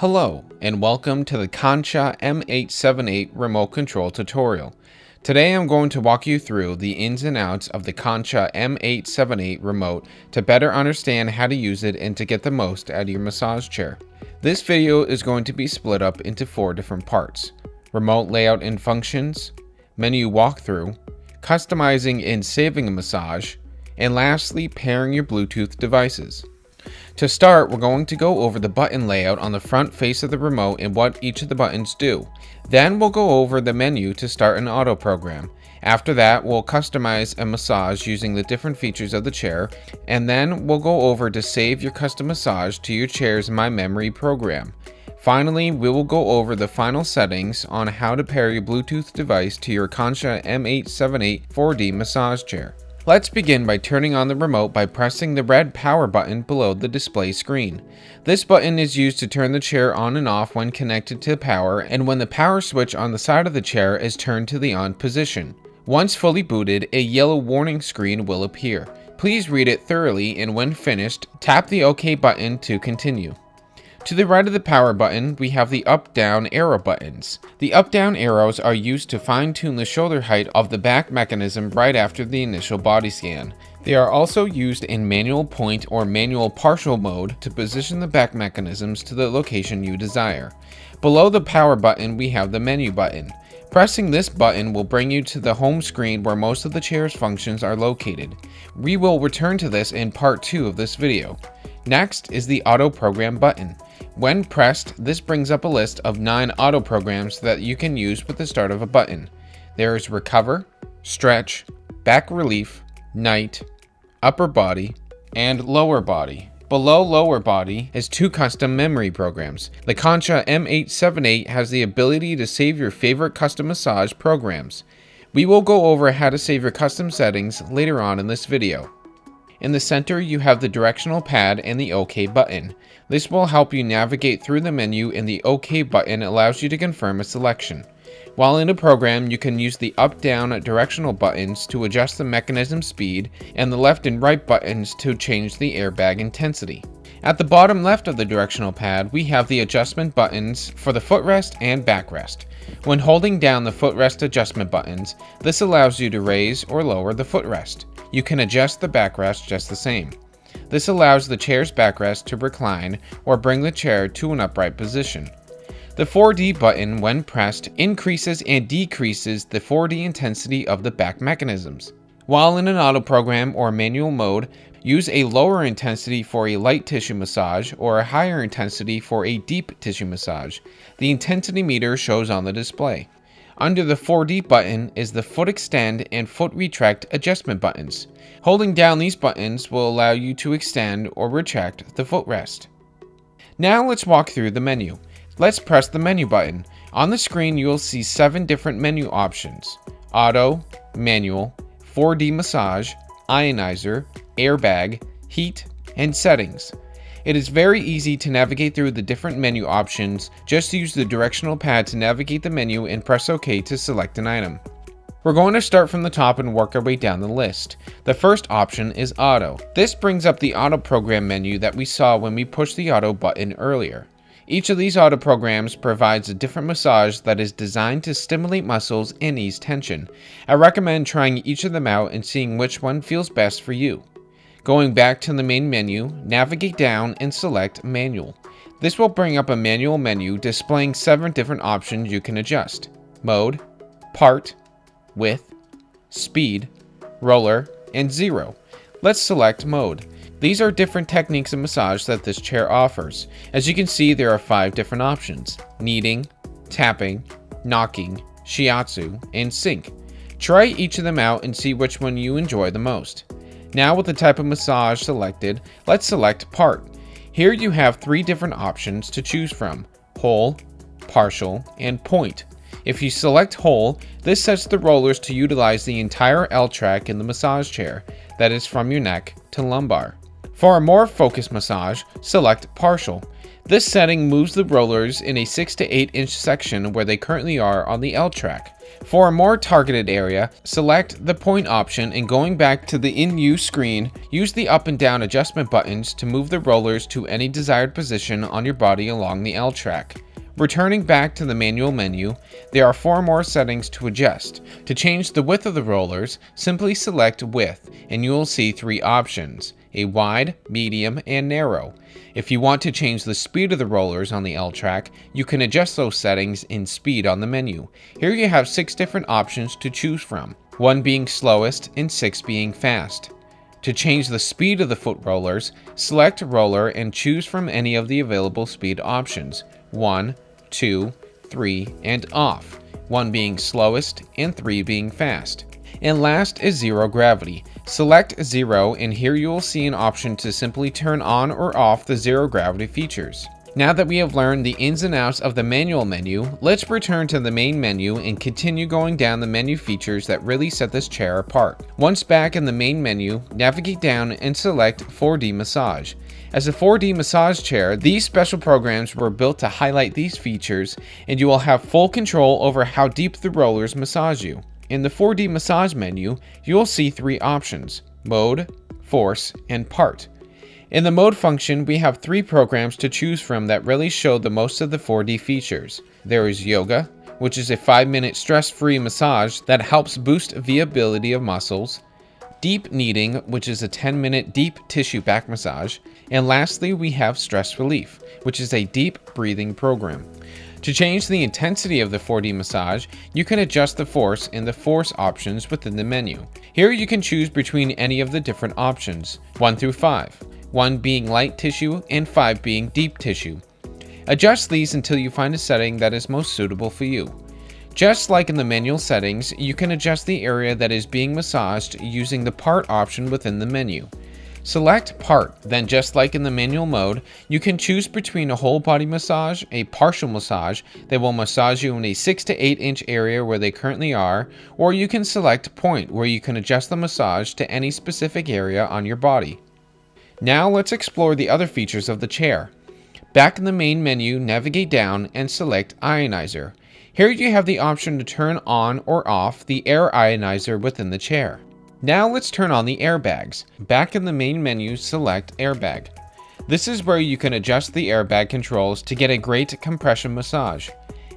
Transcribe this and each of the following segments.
Hello, and welcome to the Kansha M878 remote control tutorial. Today I'm going to walk you through the ins and outs of the Kansha M878 remote to better understand how to use it and to get the most out of your massage chair. This video is going to be split up into 4 different parts: remote layout and functions, menu walkthrough, customizing and saving a massage, and lastly, pairing your Bluetooth devices. To start, we're going to go over the button layout on the front face of the remote and what each of the buttons do. Then we'll go over the menu to start an auto program. After that, we'll customize a massage using the different features of the chair, and then we'll go over to save your custom massage to your chair's My Memory program. Finally, we will go over the final settings on how to pair your Bluetooth device to your Kansha M878 4D massage chair. Let's begin by turning on the remote by pressing the red power button below the display screen. This button is used to turn the chair on and off when connected to power and when the power switch on the side of the chair is turned to the on position. Once fully booted, a yellow warning screen will appear. Please read it thoroughly, and when finished, tap the OK button to continue. To the right of the power button, we have the up-down arrow buttons. The up-down arrows are used to fine-tune the shoulder height of the back mechanism right after the initial body scan. They are also used in manual point or manual partial mode to position the back mechanisms to the location you desire. Below the power button, we have the menu button. Pressing this button will bring you to the home screen where most of the chair's functions are located. We will return to this in part 2 of this video. Next is the auto program button. When pressed, this brings up a list of 9 auto programs that you can use with the start of a button. There is recover, stretch, back relief, night, upper body, and lower body. Below lower body is 2 custom memory programs. The Kansha M878 has the ability to save your favorite custom massage programs. We will go over how to save your custom settings later on in this video. In the center, you have the directional pad and the OK button. This will help you navigate through the menu, and the OK button allows you to confirm a selection. While in a program, you can use the up-down directional buttons to adjust the mechanism speed and the left and right buttons to change the airbag intensity. At the bottom left of the directional pad, we have the adjustment buttons for the footrest and backrest. When holding down the footrest adjustment buttons, this allows you to raise or lower the footrest. You can adjust the backrest just the same. This allows the chair's backrest to recline or bring the chair to an upright position. The 4D button, when pressed, increases and decreases the 4D intensity of the back mechanisms. While in an auto program or manual mode, use a lower intensity for a light tissue massage or a higher intensity for a deep tissue massage. The intensity meter shows on the display. Under the 4D button is the foot extend and foot retract adjustment buttons. Holding down these buttons will allow you to extend or retract the footrest. Now let's walk through the menu. Let's press the menu button. On the screen you will see 7 different menu options: auto, manual, 4D massage, ionizer, airbag, heat, and settings. It is very easy to navigate through the different menu options. Just use the directional pad to navigate the menu and press OK to select an item. We're going to start from the top and work our way down the list. The first option is auto. This brings up the auto program menu that we saw when we pushed the auto button earlier. Each of these auto programs provides a different massage that is designed to stimulate muscles and ease tension. I recommend trying each of them out and seeing which one feels best for you. Going back to the main menu, navigate down and select Manual. This will bring up a manual menu displaying 7 different options you can adjust: mode, part, width, speed, roller, and 0. Let's select mode. These are different techniques of massage that this chair offers. As you can see, there are 5 different options: kneading, tapping, knocking, shiatsu, and sync. Try each of them out and see which one you enjoy the most. Now with the type of massage selected, let's select part. Here you have 3 different options to choose from: whole, partial, and point. If you select whole, this sets the rollers to utilize the entire L track in the massage chair, that is from your neck to lumbar. For a more focused massage, select partial. This setting moves the rollers in a 6 to 8 inch section where they currently are on the L track. For a more targeted area, select the point option and going back to the in-use screen, use the up and down adjustment buttons to move the rollers to any desired position on your body along the L track. Returning back to the manual menu, there are 4 more settings to adjust. To change the width of the rollers, simply select width and you will see 3 options: a wide, medium, and narrow. If you want to change the speed of the rollers on the L track, you can adjust those settings in speed on the menu. Here you have 6 different options to choose from, 1 being slowest and 6 being fast. To change the speed of the foot rollers, select roller and choose from any of the available speed options: 1, 2, 3, and off, 1 being slowest and 3 being fast. And last is zero gravity. Select 0 and here you will see an option to simply turn on or off the zero gravity features. Now that we have learned the ins and outs of the manual menu, let's return to the main menu and continue going down the menu features that really set this chair apart. Once back in the main menu, navigate down and select 4D Massage. As a 4D massage chair, these special programs were built to highlight these features, and you will have full control over how deep the rollers massage you. In the 4D massage menu, you will see 3 options: mode, force, and part. In the mode function, we have 3 programs to choose from that really show the most of the 4D features. There is yoga, which is a 5-minute stress-free massage that helps boost viability of muscles. Deep kneading, which is a 10-minute deep tissue back massage. And lastly, we have stress relief, which is a deep breathing program. To change the intensity of the 4D massage, you can adjust the force in the force options within the menu. Here you can choose between any of the different options, 1 through 5, 1 being light tissue and 5 being deep tissue. Adjust these until you find a setting that is most suitable for you. Just like in the manual settings, you can adjust the area that is being massaged using the part option within the menu. Select part, then just like in the manual mode, you can choose between a whole body massage, a partial massage that will massage you in a 6 to 8 inch area where they currently are, or you can select point where you can adjust the massage to any specific area on your body. Now let's explore the other features of the chair. Back in the main menu, navigate down and select ionizer. Here you have the option to turn on or off the air ionizer within the chair. Now let's turn on the airbags. Back in the main menu, select airbag. This is where you can adjust the airbag controls to get a great compression massage.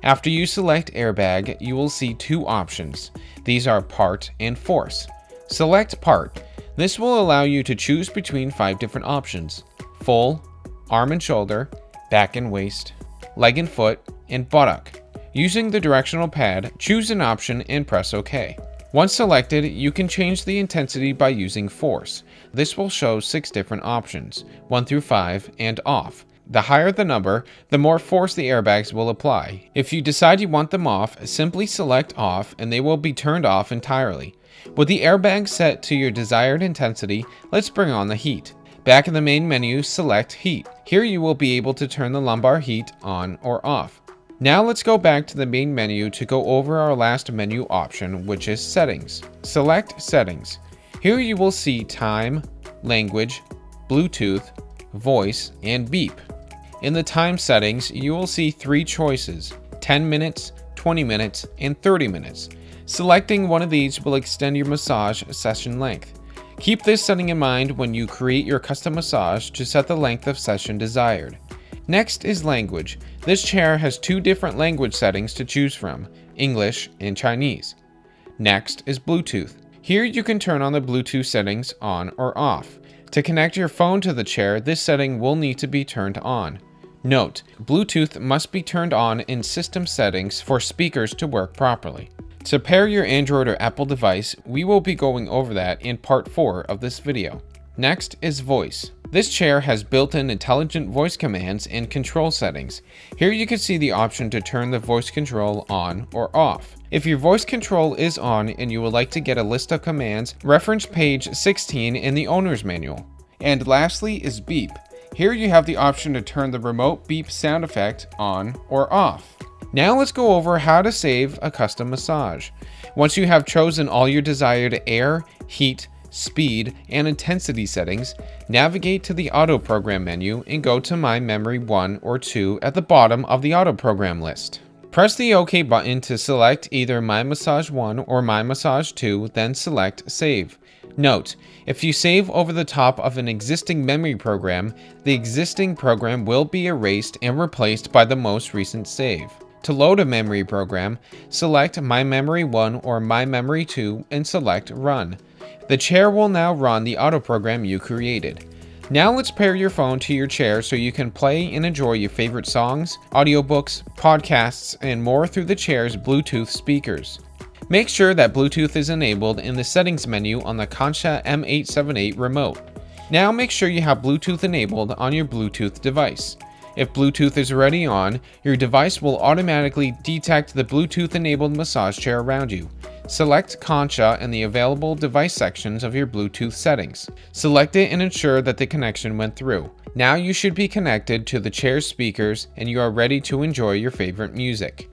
After you select airbag, you will see 2 options. These are part and force. Select part. This will allow you to choose between 5 different options: full, arm and shoulder, back and waist, leg and foot, and buttock. Using the directional pad, choose an option and press OK. Once selected, you can change the intensity by using force. This will show 6 different options, 1 through 5, and off. The higher the number, the more force the airbags will apply. If you decide you want them off, simply select off and they will be turned off entirely. With the airbags set to your desired intensity, let's bring on the heat. Back in the main menu, select heat. Here you will be able to turn the lumbar heat on or off. Now let's go back to the main menu to go over our last menu option, which is settings. Select settings. Here you will see time, language, Bluetooth, voice, and beep. In the time settings, you will see 3 choices: 10 minutes, 20 minutes, and 30 minutes. Selecting one of these will extend your massage session length. Keep this setting in mind when you create your custom massage to set the length of session desired. Next is language. This chair has 2 different language settings to choose from, English and Chinese. Next is Bluetooth. Here you can turn on the Bluetooth settings on or off. To connect your phone to the chair, this setting will need to be turned on. Note, Bluetooth must be turned on in system settings for speakers to work properly. To pair your Android or Apple device, we will be going over that in part 4 of this video. Next is voice. This chair has built-in intelligent voice commands and control settings. Here you can see the option to turn the voice control on or off. If your voice control is on and you would like to get a list of commands, reference page 16 in the owner's manual. And lastly is beep. Here you have the option to turn the remote beep sound effect on or off. Now let's go over how to save a custom massage. Once you have chosen all your desired air, heat, speed, and intensity settings, navigate to the Auto Program menu and go to My Memory 1 or 2 at the bottom of the Auto Program list. Press the OK button to select either My Massage 1 or My Massage 2, then select Save. Note, if you save over the top of an existing memory program, the existing program will be erased and replaced by the most recent save. To load a memory program, select My Memory 1 or My Memory 2 and select Run. The chair will now run the auto program you created. Now let's pair your phone to your chair so you can play and enjoy your favorite songs, audiobooks, podcasts, and more through the chair's Bluetooth speakers. Make sure that Bluetooth is enabled in the settings menu on the Kansha M878 remote. Now make sure you have Bluetooth enabled on your Bluetooth device. If Bluetooth is already on, your device will automatically detect the Bluetooth-enabled massage chair around you. Select Kansha in the available device sections of your Bluetooth settings. Select it and ensure that the connection went through. Now you should be connected to the chair's speakers and you are ready to enjoy your favorite music.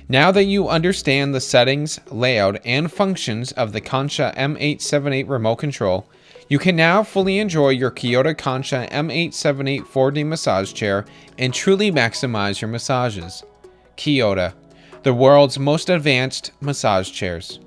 Now that you understand the settings, layout, and functions of the Kansha M878 remote control, you can now fully enjoy your Kyota Kansha M878 4D massage chair and truly maximize your massages. Kyota, the world's most advanced massage chairs.